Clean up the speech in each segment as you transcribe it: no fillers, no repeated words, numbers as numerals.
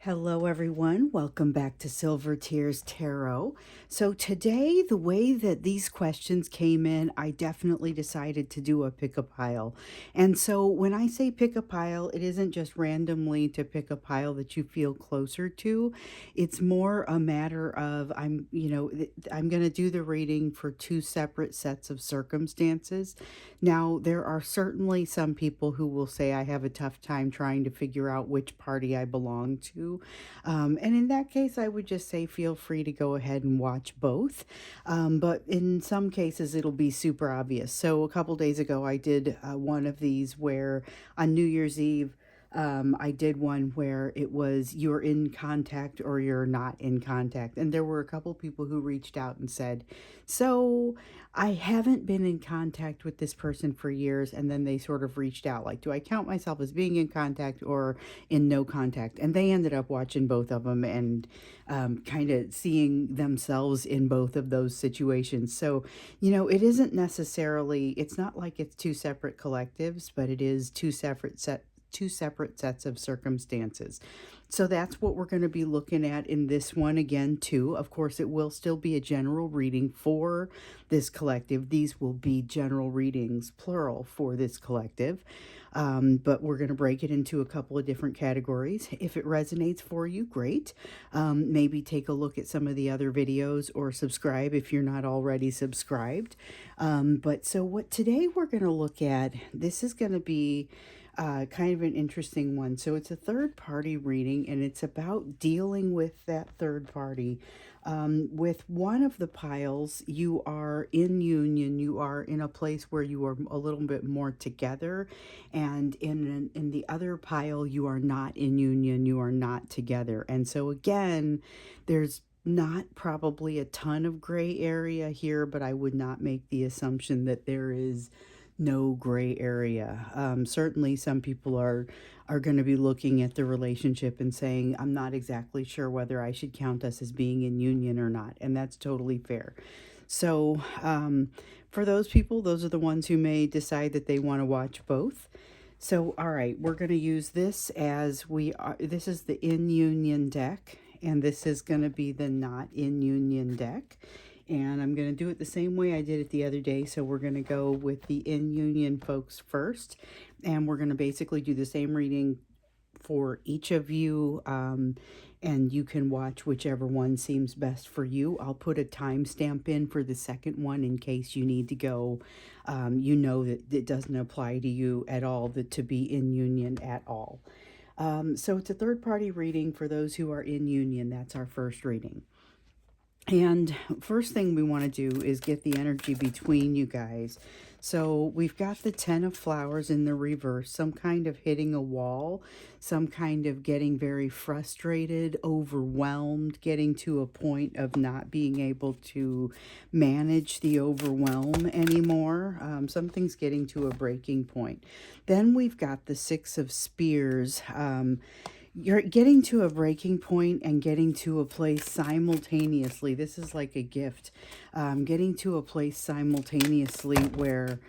Hello, everyone. Welcome back to Silver Tears Tarot. So, today, the way that these questions came in, I definitely decided to do a pick a pile. And so, when I say pick a pile, it isn't just randomly to pick a pile that you feel closer to. It's more a matter of I'm going to do the reading for two separate sets of circumstances. Now, there are certainly some people who will say I have a tough time trying to figure out which party I belong to. And in that case, I would just say feel free to go ahead and watch both. But in some cases, it'll be super obvious. So a couple days ago, I did one of these where on New Year's Eve, I did one where it was you're in contact or you're not in contact. And there were a couple people who reached out and said, so I haven't been in contact with this person for years. And then they sort of reached out like, do I count myself as being in contact or in no contact? And they ended up watching both of them and kind of seeing themselves in both of those situations. So, it isn't necessarily, it's not like it's two separate collectives, but it is two separate sets of circumstances. So that's what we're going to be looking at in this one again, too. Of course, it will still be a general reading for this collective. These will be general readings, plural, for this collective. But we're going to break it into a couple of different categories. If it resonates for you, great. Maybe take a look at some of the other videos or subscribe if you're not already subscribed. But so what today we're going to look at, this is going to be kind of an interesting one. So it's a third party reading and it's about dealing with that third party. With one of the piles, you are in union, you are in a place where you are a little bit more together. And in the other pile, you are not in union, you are not together. And so again, there's not probably a ton of gray area here, but I would not make the assumption that there is no gray area. Certainly, some people are going to be looking at the relationship and saying, "I'm not exactly sure whether I should count us as being in union or not," and that's totally fair. So, for those people, those are the ones who may decide that they want to watch both. So, all right, we're going to use this as we are. This is the in union deck, and this is going to be the not in union deck. And I'm going to do it the same way I did it the other day. So we're going to go with the in union folks first. And we're going to basically do the same reading for each of you. And you can watch whichever one seems best for you. I'll put a timestamp in for the second one in case you need to go. You know that it doesn't apply to you at all, to be in union at all. So it's a third party reading for those who are in union. That's our first reading. And first thing we want to do is get the energy between you guys. So we've got the 10 of flowers in the reverse, some kind of hitting a wall, some kind of getting very frustrated, overwhelmed, getting to a point of not being able to manage the overwhelm anymore. Something's getting to a breaking point. Then we've got the 6 of spears. You're getting to a breaking point and getting to a place simultaneously. This is like a gift. Getting to a place simultaneously where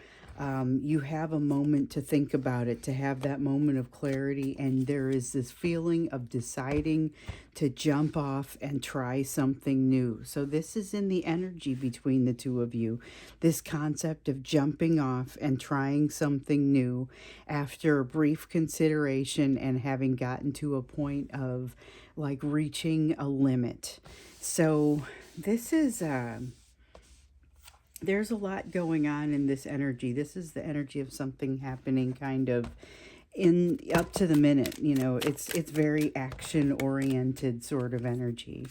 you have a moment to think about it, to have that moment of clarity. And there is this feeling of deciding to jump off and try something new. So this is in the energy between the two of you. This concept of jumping off and trying something new after a brief consideration and having gotten to a point of like reaching a limit. So this is there's a lot going on in this energy. This is the energy of something happening kind of in up to the minute. It's very action oriented sort of energy.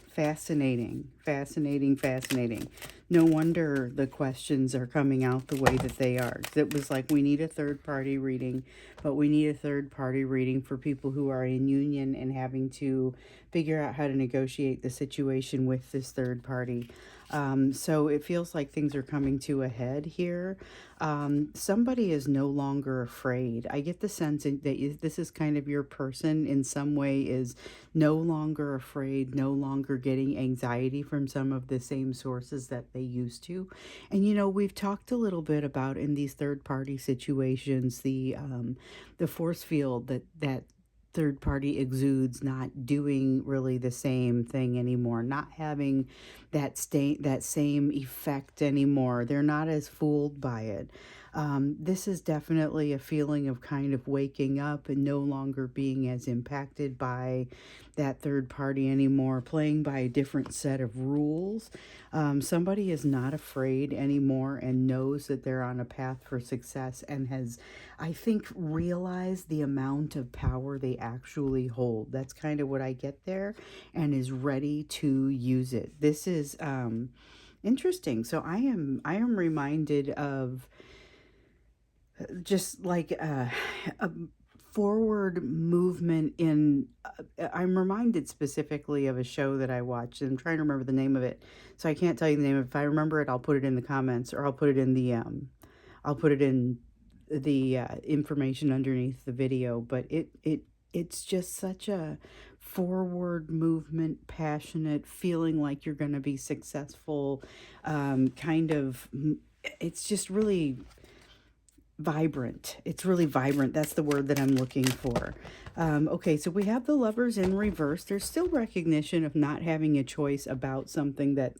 Fascinating, fascinating, fascinating. No wonder the questions are coming out the way that they are. It was like, we need a third party reading, but we need a third party reading for people who are in union and having to figure out how to negotiate the situation with this third party. So it feels like things are coming to a head here. Somebody is no longer afraid. I get the sense that this is kind of your person in some way is no longer afraid, no longer getting anxiety from some of the same sources that they used to. And we've talked a little bit about in these third party situations the force field that third party exudes not doing really the same thing anymore, not having that same effect anymore. They're not as fooled by it. This is definitely a feeling of kind of waking up and no longer being as impacted by that third party anymore, playing by a different set of rules. Somebody is not afraid anymore and knows that they're on a path for success and has, I think, realized the amount of power they actually hold. That's kind of what I get there, and is ready to use it. This is interesting. So I am reminded of just like a forward movement in I'm reminded specifically of a show that I watched, and I'm trying to remember the name of it, so I can't tell you the name. If I remember it, I'll put it in the comments, or I'll put it in the information underneath the video. But it's just such a forward movement, passionate, feeling like you're going to be successful, kind of. It's just really vibrant. It's really vibrant. That's the word that I'm looking for. Okay, so we have the Lovers in reverse. There's still recognition of not having a choice about something that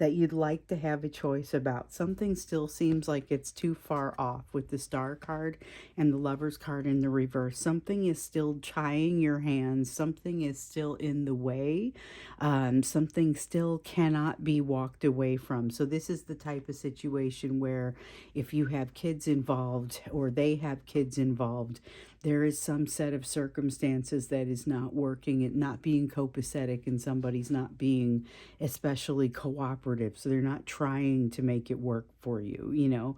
you'd like to have a choice about. Something still seems like it's too far off with the Star card and the Lovers card in the reverse. Something is still tying your hands. Something is still in the way. Something still cannot be walked away from. So this is the type of situation where if you have kids involved or they have kids involved, there is some set of circumstances that is not working, it not being copacetic, and somebody's not being especially cooperative. So they're not trying to make it work for you, you know.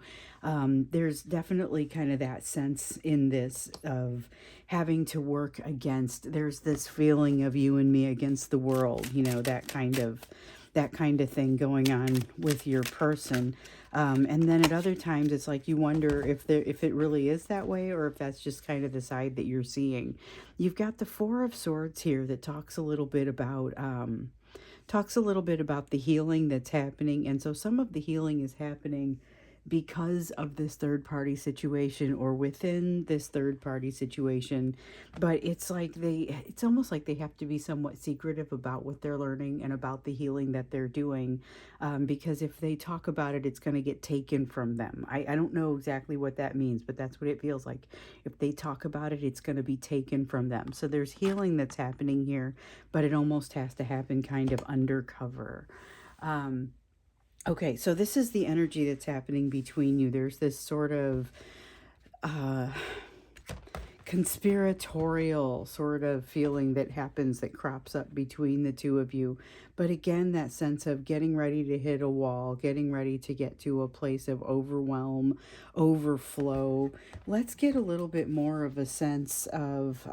There's definitely kind of that sense in this of having to work against, there's this feeling of you and me against the world, you know, that kind of thing going on with your person. And then at other times, it's like you wonder if it really is that way, or if that's just kind of the side that you're seeing. You've got the Four of Swords here that talks a little bit about the healing that's happening. And so some of the healing is happening because of this third party situation or within this third party situation, but it's almost like they have to be somewhat secretive about what they're learning and about the healing that they're doing, because if they talk about it, it's going to get taken from them. I don't know exactly what that means, but that's what it feels like. If they talk about it, it's going to be taken from them. So there's healing that's happening here, but it almost has to happen kind of undercover. Okay, so this is the energy that's happening between you. There's this sort of conspiratorial sort of feeling that happens, that crops up between the two of you. But again, that sense of getting ready to hit a wall, getting ready to get to a place of overwhelm, overflow. Let's get a little bit more of a sense of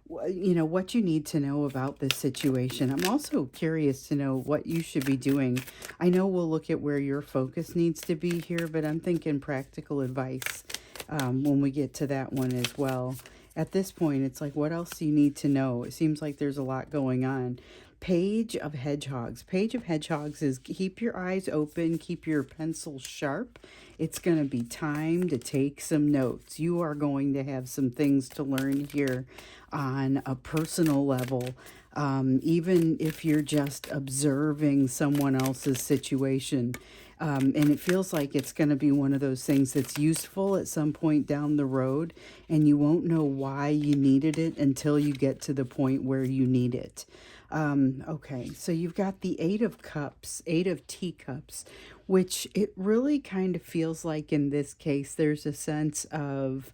what you need to know about this situation. I'm also curious to know what you should be doing. I know we'll look at where your focus needs to be here, but I'm thinking practical advice when we get to that one as well. At this point, it's like, what else do you need to know? It seems like there's a lot going on. Page of Hedgehogs. Page of Hedgehogs is keep your eyes open, keep your pencil sharp. It's going to be time to take some notes. You are going to have some things to learn here on a personal level. Even if you're just observing someone else's situation. And it feels like it's going to be one of those things that's useful at some point down the road, and you won't know why you needed it until you get to the point where you need it. Okay, so you've got the Eight of Cups, Eight of Teacups, which it really kind of feels like in this case, there's a sense of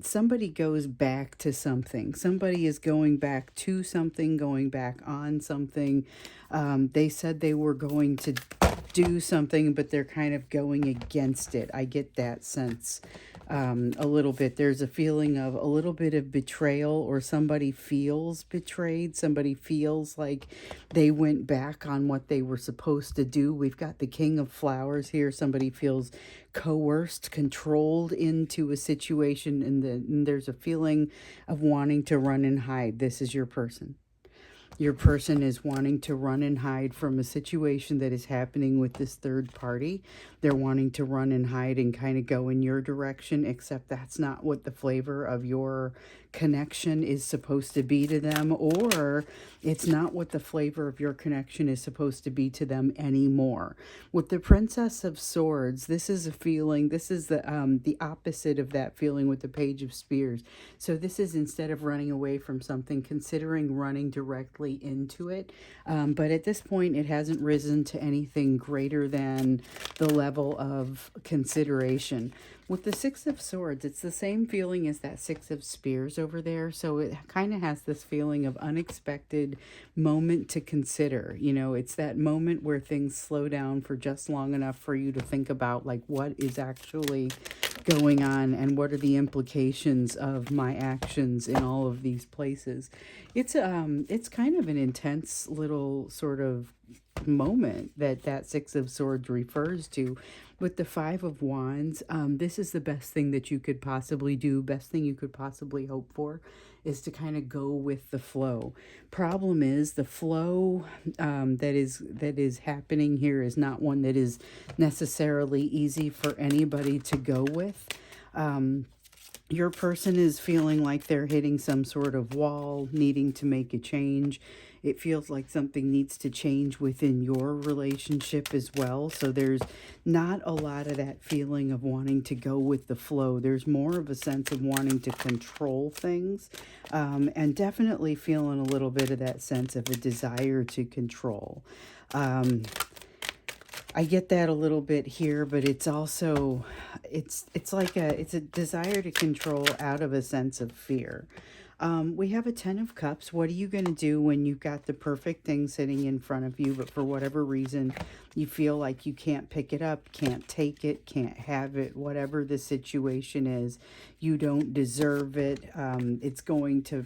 somebody goes back to something. Somebody is going back to something, going back on something. They said they were going to do something, but they're kind of going against it. I get that sense a little bit. There's a feeling of a little bit of betrayal, or somebody feels betrayed. Somebody feels like they went back on what they were supposed to do. We've got the King of Flowers here. Somebody feels coerced, controlled into a situation, and there's a feeling of wanting to run and hide. This is your person. Your person is wanting to run and hide from a situation that is happening with this third party. they're wanting to run and hide and kind of go in your direction, except that's not what the flavor of your connection is supposed to be to them, or it's not what the flavor of your connection is supposed to be to them anymore. With the Princess of Swords, this is a feeling, this is the opposite of that feeling with the Page of Spears. So this is, instead of running away from something, considering running directly into it. But at this point, it hasn't risen to anything greater than the level of consideration. With the Six of Swords, it's the same feeling as that Six of Spears over there. So it kind of has this feeling of unexpected moment to consider. You know, it's that moment where things slow down for just long enough for you to think about, like, what is actually going on and what are the implications of my actions in all of these places. It's kind of an intense little sort of moment that Six of Swords refers to. With the Five of Wands, this is the best thing that you could possibly do, best thing you could possibly hope for, is to kind of go with the flow. Problem is, the flow that is happening here is not one that is necessarily easy for anybody to go with. Your person is feeling like they're hitting some sort of wall, needing to make a change. It feels like something needs to change within your relationship as well. So there's not a lot of that feeling of wanting to go with the flow. There's more of a sense of wanting to control things, and definitely feeling a little bit of that sense of a desire to control. I get that a little bit here, but it's also, it's like it's a desire to control out of a sense of fear. We have a Ten of Cups. What are you going to do when you've got the perfect thing sitting in front of you, but for whatever reason, you feel like you can't pick it up, can't take it, can't have it, whatever the situation is, you don't deserve it. It's going to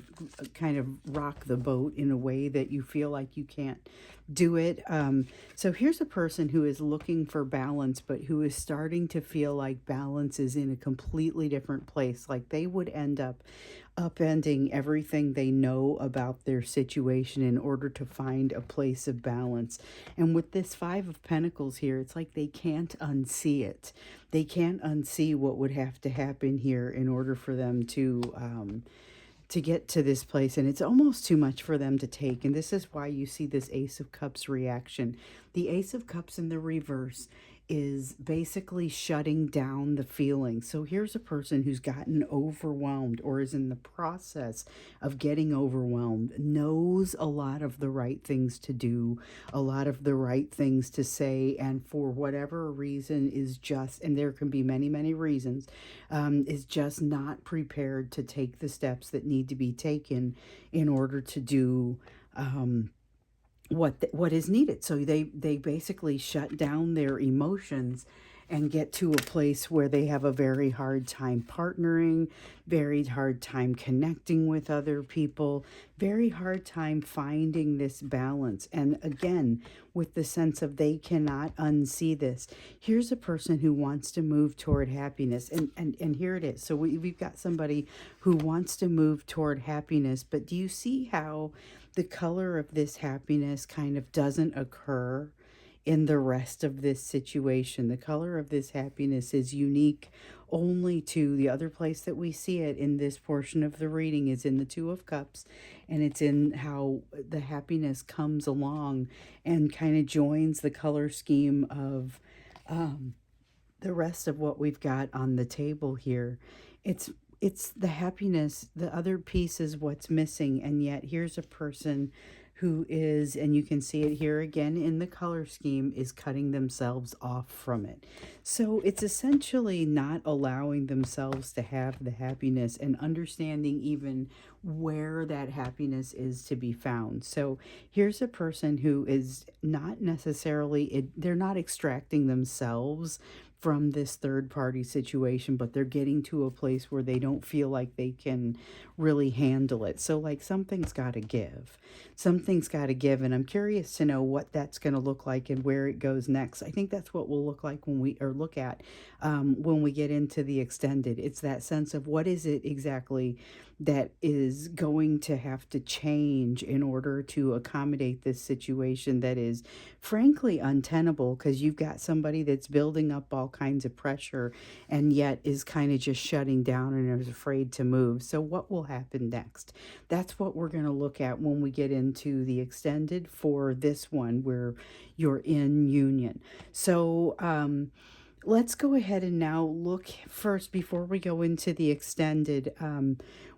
kind of rock the boat in a way that you feel like you can't do it. So here's a person who is looking for balance, but who is starting to feel like balance is in a completely different place. Like they would end up upending everything they know about their situation in order to find a place of balance. And with this Five of Pentacles here, it's like they can't unsee it. They can't unsee what would have to happen here in order for them to get to this place, and it's almost too much for them to take. And this is why you see this Ace of Cups reaction. The Ace of Cups in the reverse is basically shutting down the feeling. So here's a person who's gotten overwhelmed or is in the process of getting overwhelmed, knows a lot of the right things to do, a lot of the right things to say, and for whatever reason is just, and there can be many, many reasons, is just not prepared to take the steps that need to be taken in order to do what is needed. So they basically shut down their emotions and get to a place where they have a very hard time partnering, very hard time connecting with other people, very hard time finding this balance. And again, with the sense of they cannot unsee this. Here's a person who wants to move toward happiness. And here it is. So we've got somebody who wants to move toward happiness, but do you see how the color of this happiness kind of doesn't occur in the rest of this situation? The color of this happiness is unique only to the other place that we see it in this portion of the reading is in the Two of Cups, and it's in how the happiness comes along and kind of joins the color scheme of the rest of what we've got on the table here. It's the happiness, the other piece is what's missing, and yet here's a person who is, and you can see it here again in the color scheme, is cutting themselves off from it. So it's essentially not allowing themselves to have the happiness and understanding even where that happiness is to be found. So here's a person who is not necessarily, they're not extracting themselves from this third party situation, but they're getting to a place where they don't feel like they can really handle it. So like something's got to give. Something's got to give, and I'm curious to know what that's going to look like and where it goes next. I think that's what we'll look like when we get into the extended. It's that sense of what is it exactly that is going to have to change in order to accommodate this situation that is frankly untenable, because you've got somebody that's building up all kinds of pressure and yet is kind of just shutting down and is afraid to move. So, what will happen next? That's what we're going to look at when we get into the extended for this one where you're in union. So, let's go ahead and now look first before we go into the extended.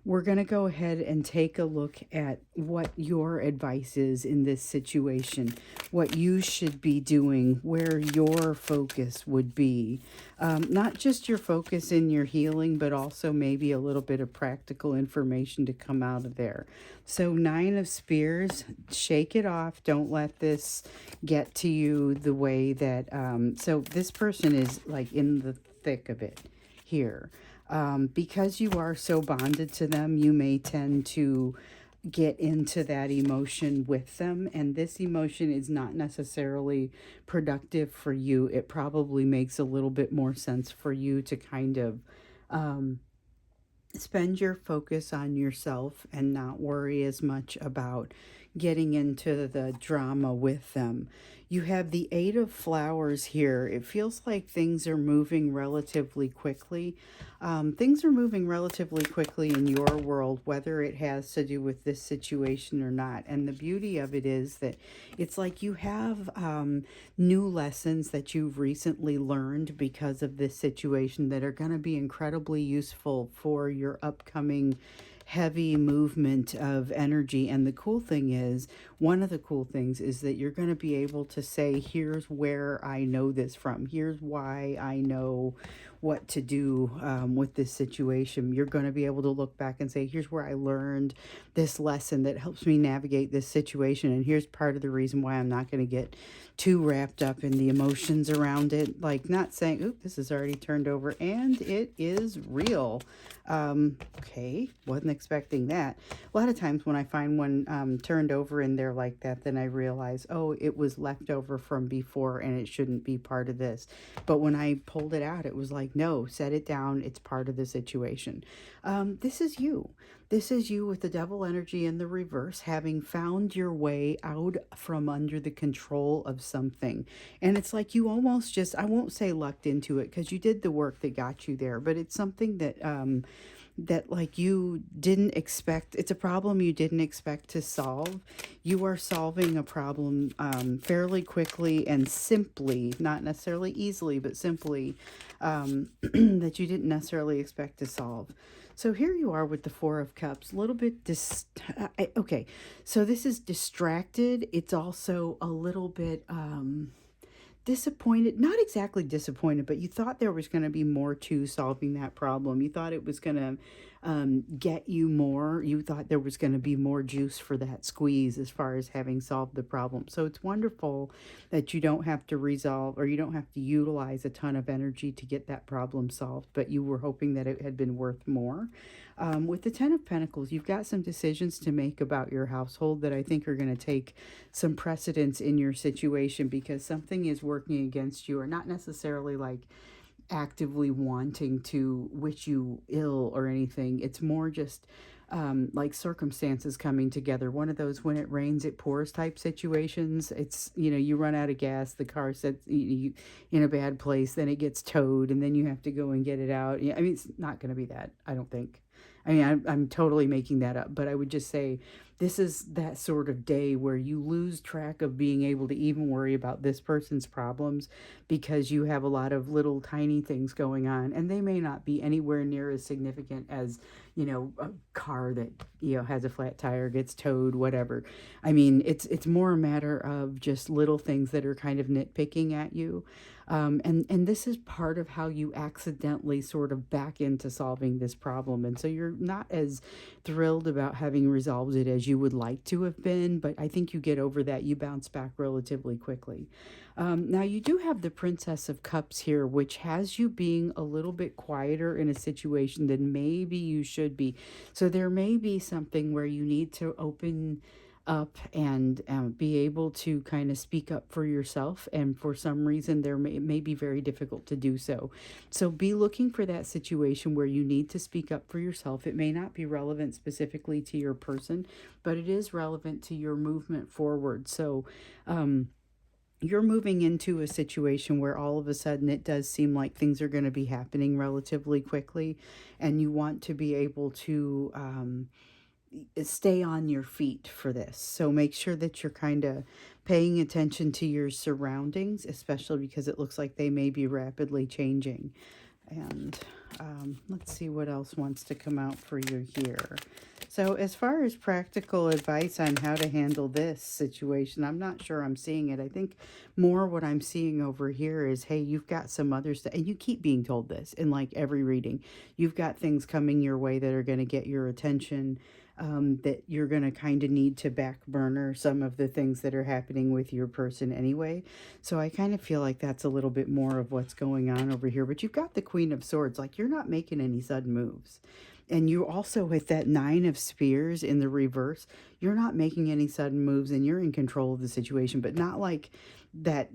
We're going to go ahead and take a look at what your advice is in this situation, what you should be doing, where your focus would be. Not just your focus in your healing, but also maybe a little bit of practical information to come out of there. So, Nine of Spears, shake it off. Don't let this get to you the way that. So, this person is like in the thick of it here. Because you are so bonded to them, you may tend to get into that emotion with them. And this emotion is not necessarily productive for you. It probably makes a little bit more sense for you to kind of spend your focus on yourself and not worry as much about getting into the drama with them. You have the Eight of Flowers here. It feels like things are moving relatively quickly. Things are moving relatively quickly in your world, whether it has to do with this situation or not. And the beauty of it is that it's like you have new lessons that you've recently learned because of this situation that are going to be incredibly useful for your upcoming heavy movement of energy. And the cool thing is, one of the cool things is that you're going to be able to say, here's where I know this from. Here's why I know what to do with this situation. You're going to be able to look back and say, here's where I learned this lesson that helps me navigate this situation. And here's part of the reason why I'm not going to get too wrapped up in the emotions around it. Like not saying, oop, this is already turned over and it is real. Okay, wasn't expecting that. A lot of times when I find one turned over in there like that, then I realize, oh, it was left over from before and it shouldn't be part of this. But when I pulled it out, it was like, no, set it down. It's part of the situation. This is you. This is you with the devil energy in the reverse, having found your way out from under the control of something. And it's like you almost just, I won't say lucked into it because you did the work that got you there, but it's something that that like you didn't expect. It's a problem you didn't expect to solve. You are solving a problem fairly quickly and simply, not necessarily easily, but simply, that you didn't necessarily expect to solve. So here you are with the Four of Cups, a little bit okay. So this is distracted. It's also a little bit disappointed, not exactly disappointed, but you thought there was going to be more to solving that problem. You thought it was going to get you more. You thought there was going to be more juice for that squeeze as far as having solved the problem. So it's wonderful that you don't have to resolve or you don't have to utilize a ton of energy to get that problem solved, but you were hoping that it had been worth more. With the Ten of Pentacles, you've got some decisions to make about your household that I think are going to take some precedence in your situation because something is working against you, or not necessarily like actively wanting to wish you ill or anything. It's more just like circumstances coming together. One of those when it rains, it pours type situations. It's, you know, you run out of gas, the car sets you in a bad place, then it gets towed, and then you have to go and get it out. Yeah, I mean, it's not going to be that, I don't think. I mean, I'm totally making that up, but I would just say this is that sort of day where you lose track of being able to even worry about this person's problems because you have a lot of little tiny things going on, and they may not be anywhere near as significant as, you know, a car that, you know, has a flat tire, gets towed, whatever. I mean, it's more a matter of just little things that are kind of nitpicking at you. And this is part of how you accidentally sort of back into solving this problem. And so you're not as thrilled about having resolved it as you would like to have been, but I think you get over that. You bounce back relatively quickly. Now, you do have the Princess of Cups here, which has you being a little bit quieter in a situation than maybe you should be. So there may be something where you need to open up and be able to kind of speak up for yourself. And for some reason, it may be very difficult to do so. So be looking for that situation where you need to speak up for yourself. It may not be relevant specifically to your person, but it is relevant to your movement forward. So, you're moving into a situation where all of a sudden it does seem like things are going to be happening relatively quickly, and you want to be able to stay on your feet for this. So make sure that you're kind of paying attention to your surroundings, especially because it looks like they may be rapidly changing. And let's see what else wants to come out for you here. So as far as practical advice on how to handle this situation, I'm not sure I'm seeing it. I think more what I'm seeing over here is, hey, you've got some other stuff, and you keep being told this in like every reading. You've got things coming your way that are going to get your attention, that you're going to kind of need to back burner some of the things that are happening with your person anyway. So I kind of feel like that's a little bit more of what's going on over here. But you've got the Queen of Swords, like you're not making any sudden moves. And you also, with that Nine of Spears in the reverse, you're not making any sudden moves, and you're in control of the situation, but not like that,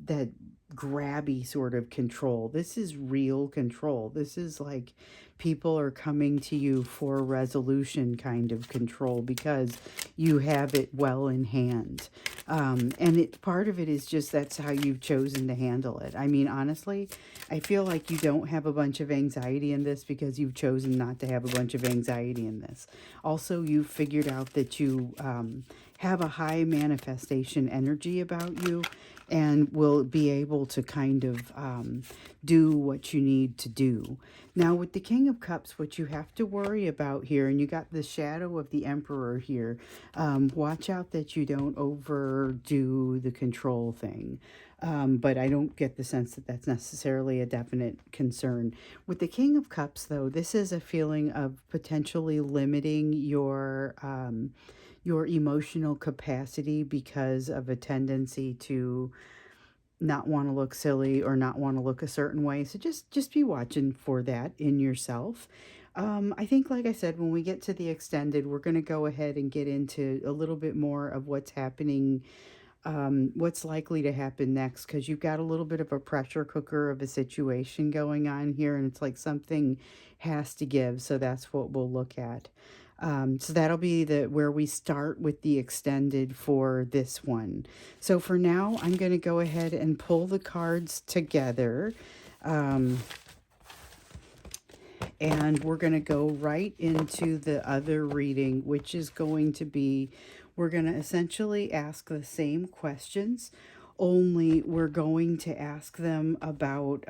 that grabby sort of control. This is real control. This is like people are coming to you for resolution kind of control because you have it well in hand. And part of it is just that's how you've chosen to handle it. I mean, honestly, I feel like you don't have a bunch of anxiety in this because you've chosen not to have a bunch of anxiety in this. Also, you've figured out that you have a high manifestation energy about you, and will be able to kind of do what you need to do. Now, with the King of Cups, what you have to worry about here, and you got the shadow of the Emperor here, watch out that you don't overdo the control thing. But I don't get the sense that that's necessarily a definite concern. With the King of Cups, though, this is a feeling of potentially limiting your emotional capacity because of a tendency to not want to look silly or not want to look a certain way. So just be watching for that in yourself. I think, like I said, when we get to the extended, we're going to go ahead and get into a little bit more of what's happening, what's likely to happen next, because you've got a little bit of a pressure cooker of a situation going on here, and it's like something has to give. So that's what we'll look at. So that'll be where we start with the extended for this one. So for now, I'm going to go ahead and pull the cards together. And we're going to go right into the other reading, which is going to be, we're going to essentially ask the same questions, only we're going to ask them about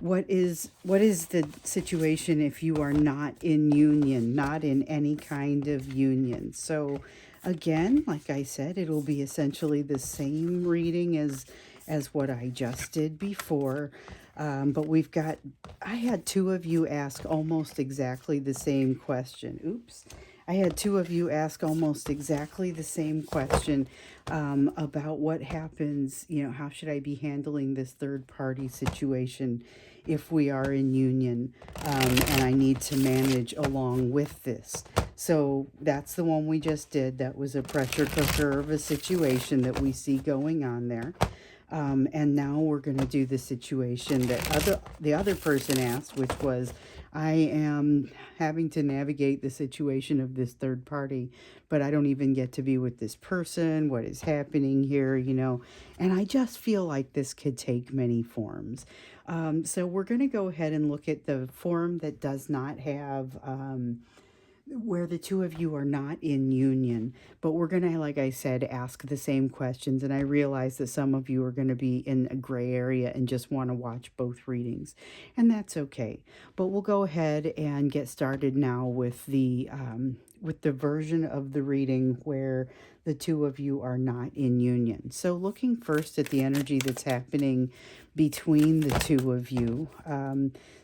what is the situation if you are not in union, not in any kind of union. So again, like I said, it'll be essentially the same reading as what I just did before. But I had two of you ask almost exactly the same question. Oops. I had two of you ask almost exactly the same question about what happens, how should I be handling this third party situation if we are in union, and I need to manage along with this. So that's the one we just did. That was a pressure cooker of a situation that we see going on there. And now we're going to do the situation that the other person asked, which was, I am having to navigate the situation of this third party, but I don't even get to be with this person. What is happening here, And I just feel like this could take many forms. So we're going to go ahead and look at the form that does not have... where the two of you are not in union, but we're going to, like I said, ask the same questions. And I realize that some of you are going to be in a gray area and just want to watch both readings, and that's okay. But we'll go ahead and get started now with the version of the reading where the two of you are not in union. So looking first at the energy that's happening between the two of you.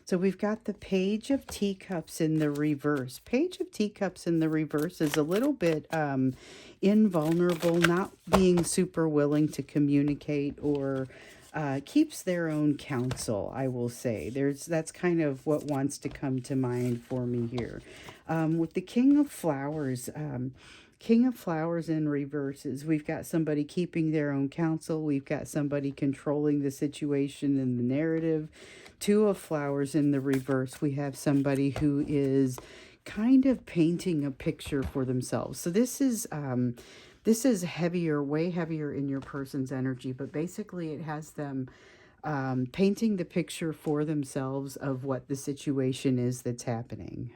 So we've got the Page of Teacups in the reverse. Page of Teacups in the reverse is a little bit invulnerable, not being super willing to communicate or keeps their own counsel, I will say. That's kind of what wants to come to mind for me here. With the King of Flowers in reverses, we've got somebody keeping their own counsel. We've got somebody controlling the situation and the narrative. Two of Flowers in the reverse, we have somebody who is kind of painting a picture for themselves. So this is heavier, way heavier in your person's energy, but basically it has them painting the picture for themselves of what the situation is that's happening.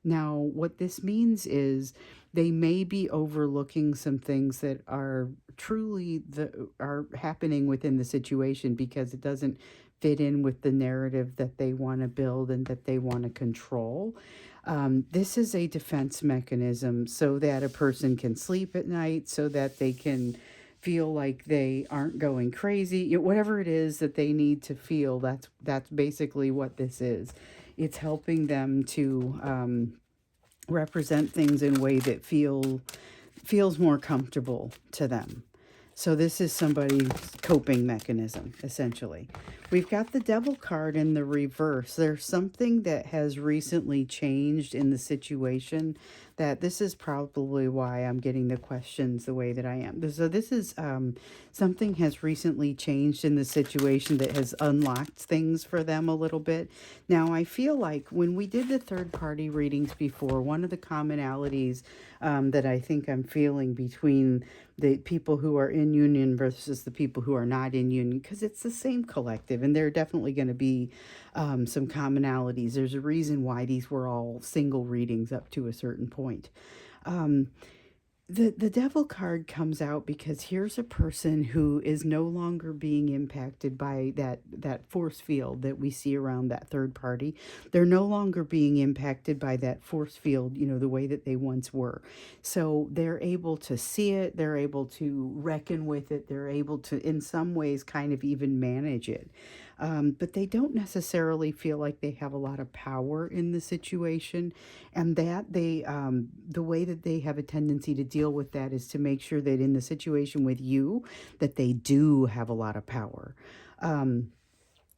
Now, what this means is they may be overlooking some things that are truly are happening within the situation because it doesn't fit in with the narrative that they want to build and that they want to control. This is a defense mechanism so that a person can sleep at night, so that they can feel like they aren't going crazy. Whatever it is that they need to feel, that's basically what this is. It's helping them to represent things in a way that feels more comfortable to them. So this is somebody's coping mechanism, essentially. We've got the Devil card in the reverse. There's something that has recently changed in the situation that this is probably why I'm getting the questions the way that I am. So this is something has recently changed in the situation that has unlocked things for them a little bit. Now, I feel like when we did the third party readings before, one of the commonalities that I think I'm feeling between the people who are in union versus the people who are not in union, because it's the same collective, and there are definitely going to be some commonalities. There's a reason why these were all single readings up to a certain point. Um, the devil card comes out because here's a person who is no longer being impacted by that force field that we see around that third party. They're no longer being impacted by that force field, the way that they once were. So they're able to see it, they're able to reckon with it, they're able to in some ways kind of even manage it. But they don't necessarily feel like they have a lot of power in the situation, and that the way that they have a tendency to deal with that is to make sure that in the situation with you, that they do have a lot of power. Um,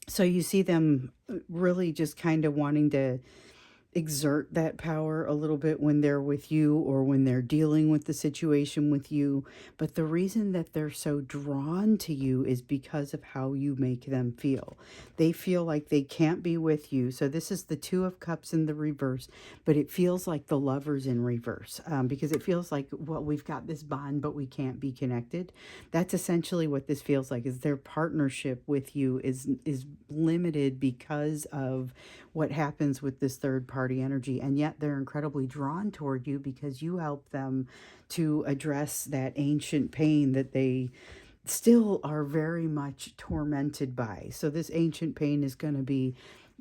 so you see them really just kind of wanting to exert that power a little bit when they're with you or when they're dealing with the situation with you. But the reason that they're so drawn to you is because of how you make them feel. They feel like they can't be with you. So this is the Two of Cups in the reverse, but it feels like the Lovers in reverse, because it feels like, well, we've got this bond, but we can't be connected. That's essentially what this feels like, is their partnership with you is limited because of what happens with this third party energy, and yet they're incredibly drawn toward you because you help them to address that ancient pain that they still are very much tormented by. So this ancient pain is going to be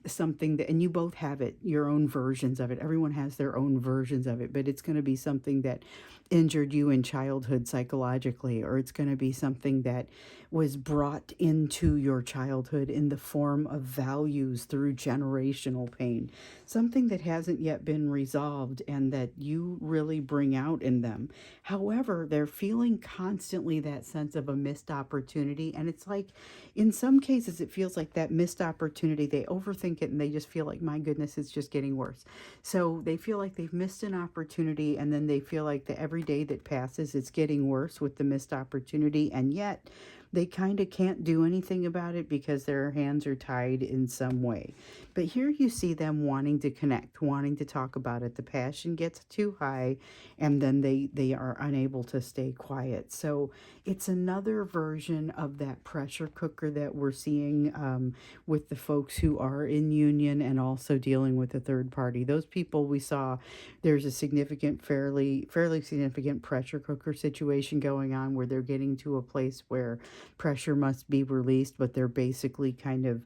something that, and you both have it, your own versions of it. Everyone has their own versions of it, but it's going to be something that injured you in childhood psychologically, or it's going to be something that was brought into your childhood in the form of values through generational pain, something that hasn't yet been resolved and that you really bring out in them. However, they're feeling constantly that sense of a missed opportunity, and it's like, in some cases, it feels like that missed opportunity, they overthink it and they just feel like, my goodness, it's just getting worse. So they feel like they've missed an opportunity, and then they feel like that every day that passes, it's getting worse with the missed opportunity. And yet they kind of can't do anything about it because their hands are tied in some way. But here you see them wanting to connect, wanting to talk about it. The passion gets too high, and then they are unable to stay quiet. So it's another version of that pressure cooker that we're seeing with the folks who are in union and also dealing with a third party. Those people we saw, there's a significant, fairly significant pressure cooker situation going on where they're getting to a place where pressure must be released, but they're basically kind of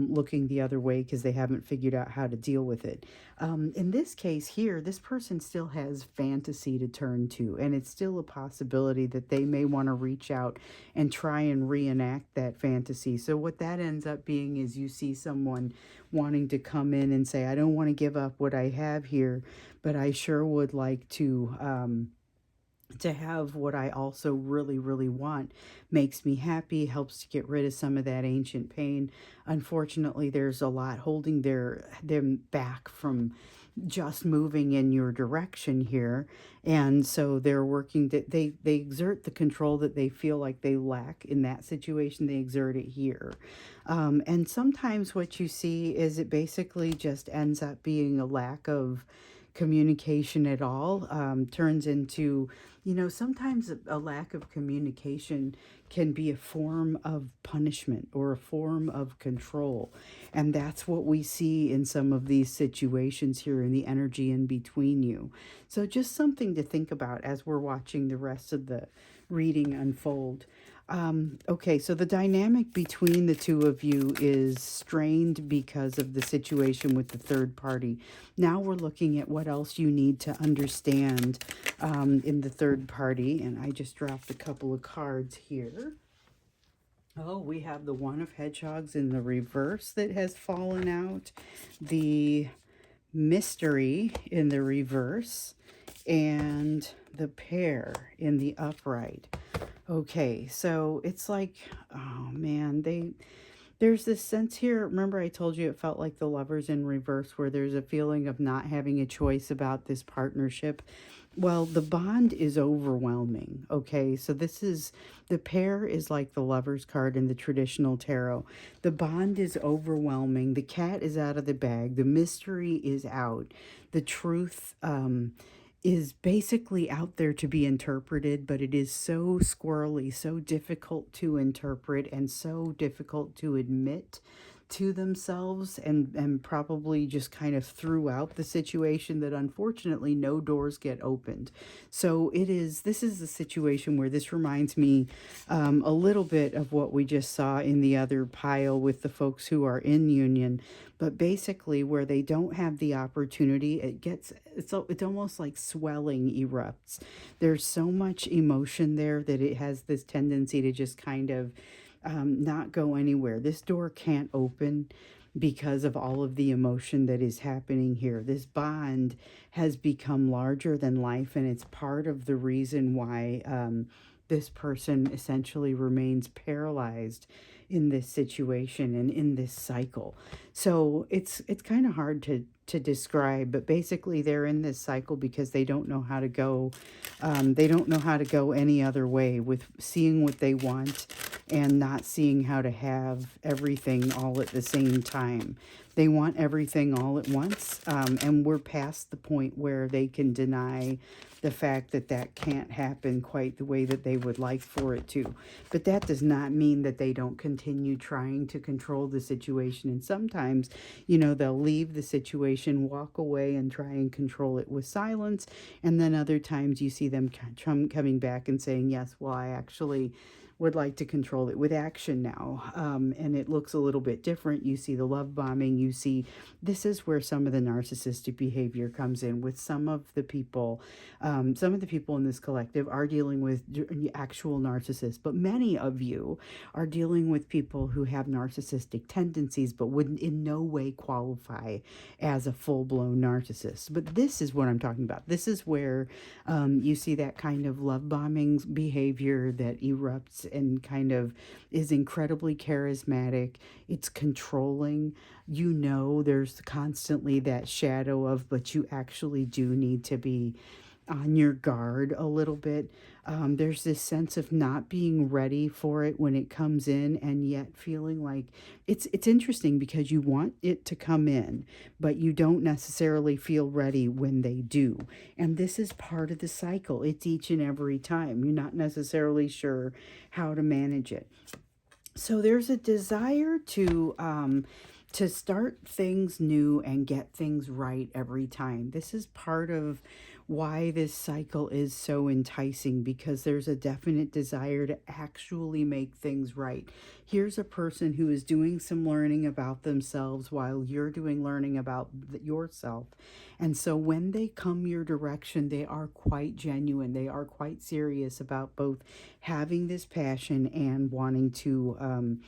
looking the other way because they haven't figured out how to deal with it. In this case here, this person still has fantasy to turn to, and it's still a possibility that they may want to reach out and try and reenact that fantasy. So what that ends up being is you see someone wanting to come in and say, I don't want to give up what I have here, but I sure would like to to have what I also really, really want makes me happy, helps to get rid of some of that ancient pain. Unfortunately, there's a lot holding them back from just moving in your direction here. And so they're working to, they exert the control that they feel like they lack in that situation, they exert it here. And sometimes what you see is it basically just ends up being a lack of communication at all, turns into, sometimes a lack of communication can be a form of punishment or a form of control. And that's what we see in some of these situations here in the energy in between you. So, just something to think about as we're watching the rest of the reading unfold. Okay, so the dynamic between the two of you is strained because of the situation with the third party. Now we're looking at what else you need to understand in the third party. And I just dropped a couple of cards here. Oh, we have the One of Hedgehogs in the reverse that has fallen out, the Mystery in the reverse, and the Pair in the upright. Okay, so it's like, oh man, there's this sense here. Remember, I told you it felt like the Lovers in reverse, where there's a feeling of not having a choice about this partnership. Well, the bond is overwhelming. Okay, so this is the Pair is like the Lovers card in the traditional tarot. The bond is overwhelming. The cat is out of the bag. The mystery is out. The truth is basically out there to be interpreted, but it is so squirrely, so difficult to interpret, and so difficult to admit to themselves, and probably just kind of throughout the situation, that unfortunately no doors get opened. So this is a situation where this reminds me a little bit of what we just saw in the other pile with the folks who are in union, but basically where they don't have the opportunity, it's almost like swelling erupts. There's so much emotion there that it has this tendency to just kind of not go anywhere. This door can't open because of all of the emotion that is happening here. This bond has become larger than life, and it's part of the reason why this person essentially remains paralyzed in this situation and in this cycle. So it's kind of hard to describe, but basically they're in this cycle because they don't know how to go. They don't know how to go any other way with seeing what they want and not seeing how to have everything all at the same time. They want everything all at once, and we're past the point where they can deny the fact that that can't happen quite the way that they would like for it to. But that does not mean that they don't continue trying to control the situation. And sometimes, they'll leave the situation, walk away, and try and control it with silence. And then other times you see them coming back and saying, yes, well, I actually would like to control it with action now. And it looks a little bit different. You see the love bombing. You see, this is where some of the narcissistic behavior comes in with some of the people. Some of the people in this collective are dealing with actual narcissists, but many of you are dealing with people who have narcissistic tendencies, but would in no way qualify as a full-blown narcissist. But this is what I'm talking about. This is where you see that kind of love bombing behavior that erupts and kind of is incredibly charismatic. It's controlling. There's constantly that shadow of, but you actually do need to be on your guard a little bit. There's this sense of not being ready for it when it comes in, and yet feeling like it's interesting because you want it to come in, but you don't necessarily feel ready when they do. And this is part of the cycle. It's each and every time. You're not necessarily sure how to manage it. So there's a desire to start things new and get things right every time. This is part of why this cycle is so enticing, because there's a definite desire to actually make things right. Here's a person who is doing some learning about themselves while you're doing learning about yourself. And so when they come your direction, they are quite genuine. They are quite serious about both having this passion and wanting to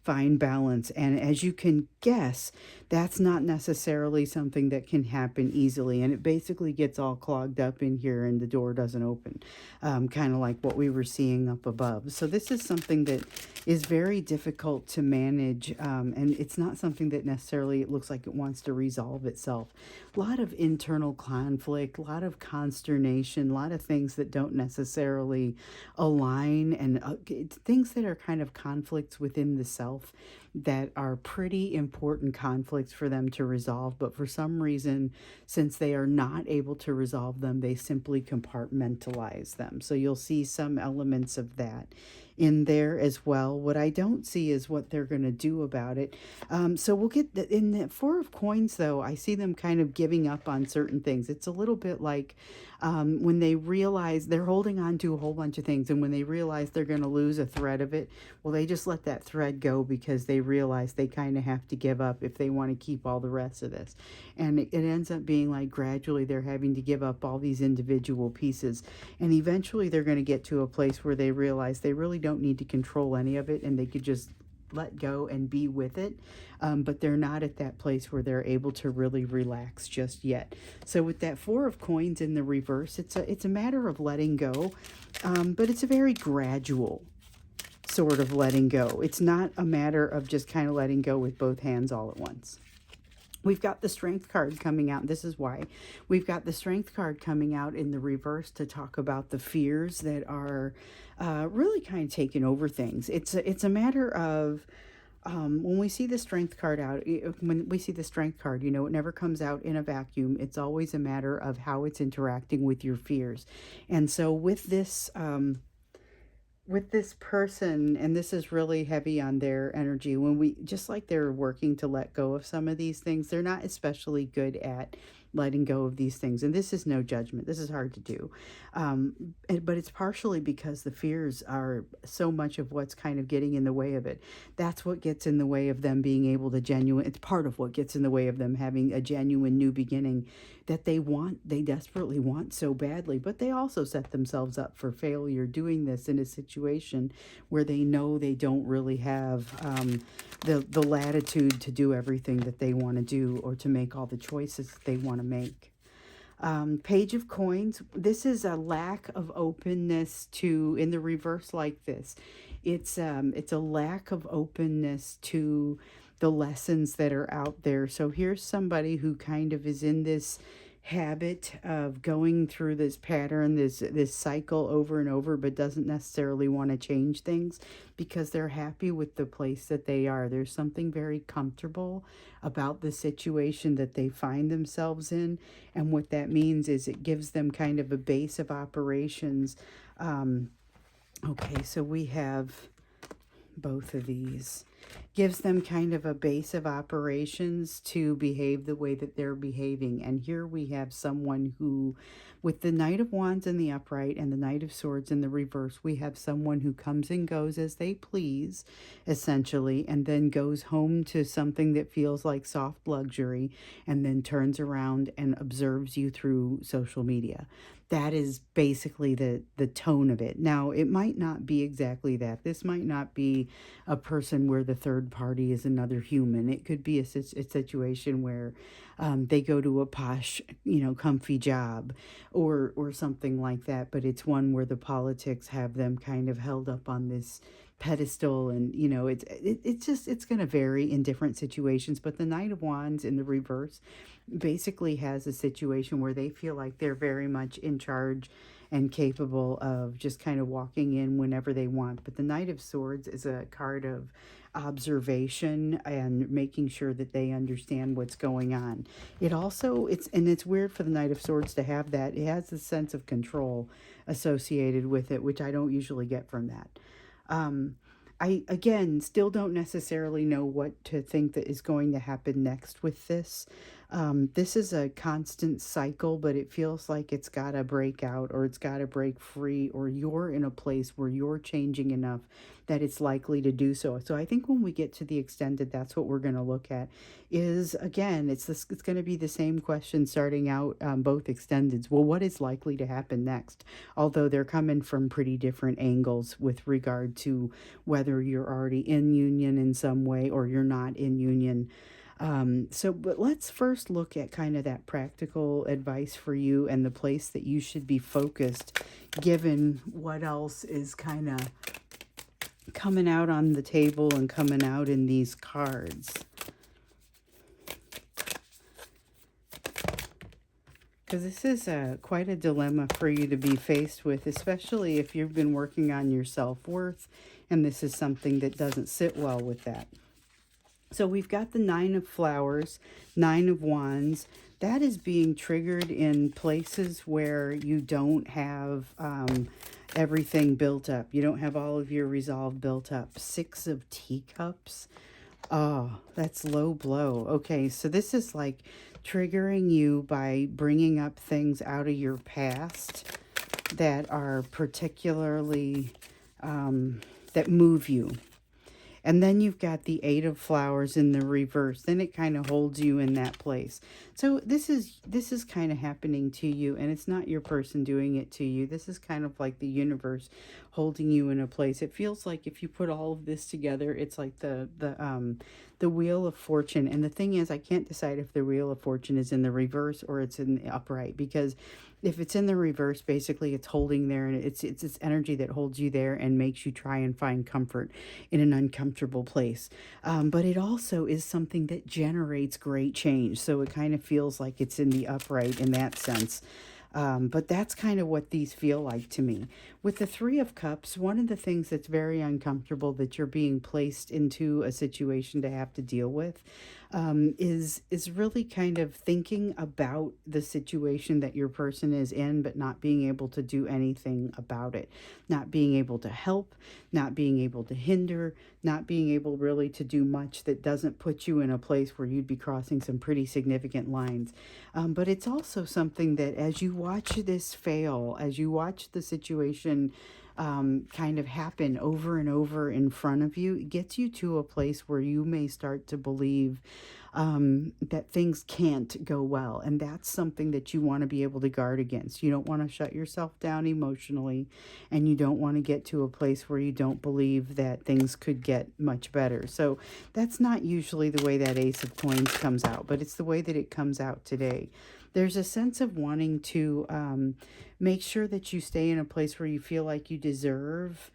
find balance. And as you can guess, that's not necessarily something that can happen easily. And it basically gets all clogged up in here and the door doesn't open, kind of like what we were seeing up above. So this is something that is very difficult to manage. And it's not something that necessarily it looks like it wants to resolve itself. A lot of internal conflict, a lot of consternation, a lot of things that don't necessarily align, and things that are kind of conflicts within the self that are pretty important conflicts for them to resolve. But for some reason, since they are not able to resolve them, they simply compartmentalize them. So you'll see some elements of that in there as well. What I don't see is what they're going to do about it. So we'll get in the Four of Coins, though. I see them kind of giving up on certain things. It's a little bit like when they realize they're holding on to a whole bunch of things, and when they realize they're going to lose a thread of it, well, they just let that thread go because they realize they kind of have to give up if they want to keep all the rest of this. And it ends up being like gradually they're having to give up all these individual pieces, and eventually they're going to get to a place where they realize they really don't need to control any of it, and they could just let go and be with it. But they're not at that place where they're able to really relax just yet. So with that Four of Coins in the reverse, it's a matter of letting go, but it's a very gradual sort of letting go. It's not a matter of just kind of letting go with both hands all at once. We've got the Strength card coming out. This is why we've got the Strength card coming out in the reverse to talk about the fears that are really kind of taking over things. It's a matter of when we see the Strength card out, when we see the Strength card, it never comes out in a vacuum. It's always a matter of how it's interacting with your fears. And so with this person, and this is really heavy on their energy, when we just like they're working to let go of some of these things, they're not especially good at letting go of these things. And this is no judgment, this is hard to do, but it's partially because the fears are so much of what's kind of getting in the way of it. That's what gets in the way of them being able to it's part of what gets in the way of them having a genuine new beginning that they desperately want so badly. But they also set themselves up for failure doing this in a situation where they know they don't really have the latitude to do everything that they want to do, or to make all the choices that they want to make. Page of Coins, this is a lack of openness to, in the reverse like this, it's a lack of openness to the lessons that are out there. So here's somebody who kind of is in this habit of going through this pattern, this cycle over and over, but doesn't necessarily want to change things because they're happy with the place that they are. There's something very comfortable about the situation that they find themselves in, and what that means is it gives them kind of a base of operations. Okay, so we have both of these. Gives them kind of a base of operations to behave the way that they're behaving. And here we have someone who, with the Knight of Wands in the upright and the Knight of Swords in the reverse, we have someone who comes and goes as they please, essentially, and then goes home to something that feels like soft luxury, and then turns around and observes you through social media. That is basically the tone of it. Now, it might not be exactly that. This might not be a person where the third party is another human. It could be a situation where they go to a posh, comfy job, or something like that. But it's one where the politics have them kind of held up on this pedestal, and it's going to vary in different situations. But the Knight of Wands in the reverse basically has a situation where they feel like they're very much in charge and capable of just kind of walking in whenever they want. But the Knight of Swords is a card of observation and making sure that they understand what's going on. It's weird for the Knight of Swords to have that. It has a sense of control associated with it, which I don't usually get from that. I, again, still don't necessarily know what to think that is going to happen next with this. This is a constant cycle, but it feels like it's got to break out or it's got to break free, or you're in a place where you're changing enough that it's likely to do so. So I think when we get to the extended, that's what we're going to look at. Is again, it's going to be the same question starting out, both extendeds. Well, what is likely to happen next? Although they're coming from pretty different angles with regard to whether you're already in union in some way or you're not in union. But let's first look at kind of that practical advice for you and the place that you should be focused, given what else is kind of coming out on the table and coming out in these cards. Because this is quite a dilemma for you to be faced with, especially if you've been working on your self-worth and this is something that doesn't sit well with that. So we've got the Nine of Flowers, Nine of Wands. That is being triggered in places where you don't have everything built up. You don't have all of your resolve built up. Six of Teacups. Oh, that's low blow. Okay, so this is like triggering you by bringing up things out of your past that are particularly, that move you. And then you've got the Eight of Flowers in the reverse. Then it kind of holds you in that place. So this is kind of happening to you, and it's not your person doing it to you. This is kind of like the universe holding you in a place. It feels like if you put all of this together, it's like the Wheel of Fortune. And the thing is, I can't decide if the Wheel of Fortune is in the reverse or it's in the upright, because if it's in the reverse, basically it's holding there, and it's this energy that holds you there and makes you try and find comfort in an uncomfortable place. But it also is something that generates great change. So it kind of feels like it's in the upright in that sense. But that's kind of what these feel like to me. With the Three of Cups, one of the things that's very uncomfortable that you're being placed into a situation to have to deal with, is really kind of thinking about the situation that your person is in, but not being able to do anything about it, not being able to help, not being able to hinder, not being able really to do much that doesn't put you in a place where you'd be crossing some pretty significant lines. But it's also something that as you watch this fail, as you watch the situation kind of happen over and over in front of you, it gets you to a place where you may start to believe that things can't go well. And that's something that you want to be able to guard against. You don't want to shut yourself down emotionally, and you don't want to get to a place where you don't believe that things could get much better. So that's not usually the way that Ace of Coins comes out, but it's the way that it comes out today. There's a sense of wanting to make sure that you stay in a place where you feel like you deserve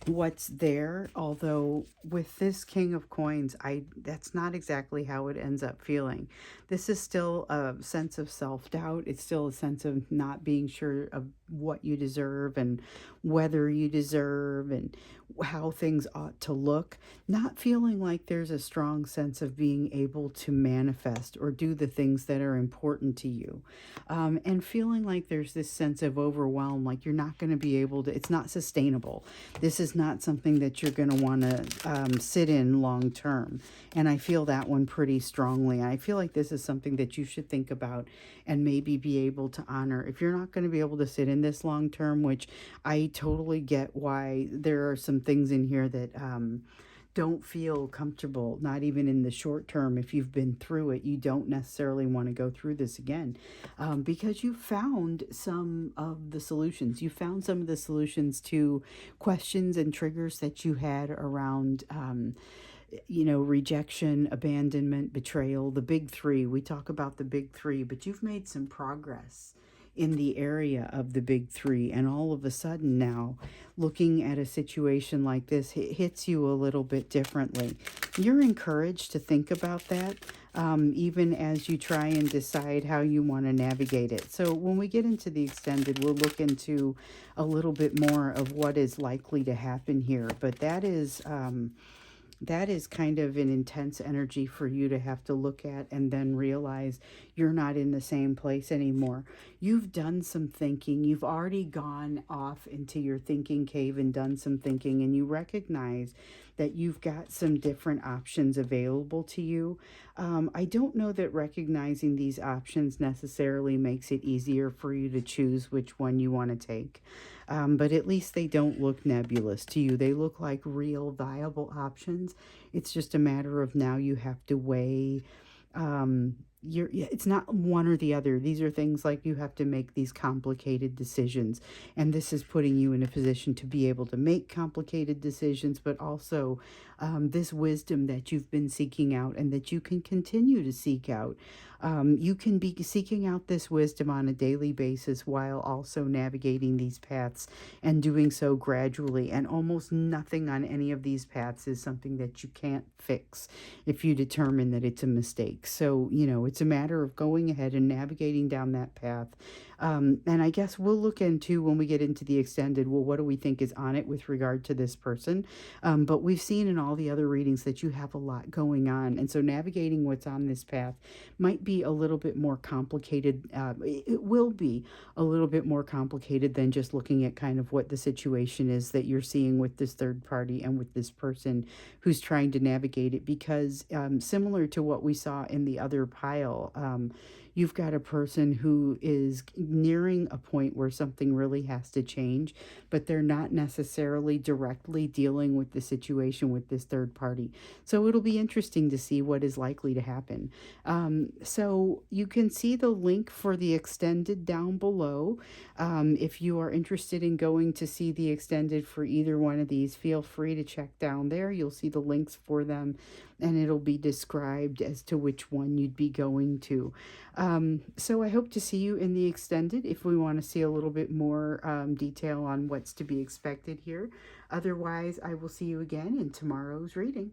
what's there. Although with this King of Coins, that's not exactly how it ends up feeling. This is still a sense of self-doubt. It's still a sense of not being sure of what you deserve and whether you deserve and how things ought to look. Not feeling like there's a strong sense of being able to manifest or do the things that are important to you. And feeling like there's this sense of overwhelm, like you're not going to be able to, it's not sustainable. This is not something that you're going to want to sit in long term. And I feel that one pretty strongly. I feel like this is something that you should think about and maybe be able to honor. If you're not going to be able to sit in this long term, which I totally get why there are some things in here that don't feel comfortable, not even in the short term. If you've been through it, you don't necessarily want to go through this again, because you found some of the solutions. You found some of the solutions to questions and triggers that you had around rejection, abandonment, betrayal, the big three. We talk about the big three, but you've made some progress in the area of the big three. And all of a sudden now, looking at a situation like this, it hits you a little bit differently. You're encouraged to think about that, even as you try and decide how you want to navigate it. So when we get into the extended, we'll look into a little bit more of what is likely to happen here. But that is kind of an intense energy for you to have to look at and then realize you're not in the same place anymore. You've done some thinking. You've already gone off into your thinking cave and done some thinking, and you recognize that you've got some different options available to you. I don't know that recognizing these options necessarily makes it easier for you to choose which one you want to take. But at least they don't look nebulous to you. They look like real, viable options. It's just a matter of now you have to weigh it's not one or the other. These are things like you have to make these complicated decisions, and this is putting you in a position to be able to make complicated decisions, but also this wisdom that you've been seeking out and that you can continue to seek out. You can be seeking out this wisdom on a daily basis while also navigating these paths and doing so gradually. And almost nothing on any of these paths is something that you can't fix if you determine that it's a mistake. So, it's a matter of going ahead and navigating down that path. And I guess we'll look into when we get into the extended, well, what do we think is on it with regard to this person? But we've seen in all the other readings that you have a lot going on. And so navigating what's on this path might be a little bit more complicated. It will be a little bit more complicated than just looking at kind of what the situation is that you're seeing with this third party and with this person who's trying to navigate it. Because similar to what we saw in the other pile, you've got a person who is nearing a point where something really has to change, but they're not necessarily directly dealing with the situation with this third party. So it'll be interesting to see what is likely to happen. So you can see the link for the extended down below. If you are interested in going to see the extended for either one of these, feel free to check down there. You'll see the links for them, and it'll be described as to which one you'd be going to. So I hope to see you in the extended if we want to see a little bit more detail on what's to be expected here. Otherwise, I will see you again in tomorrow's reading.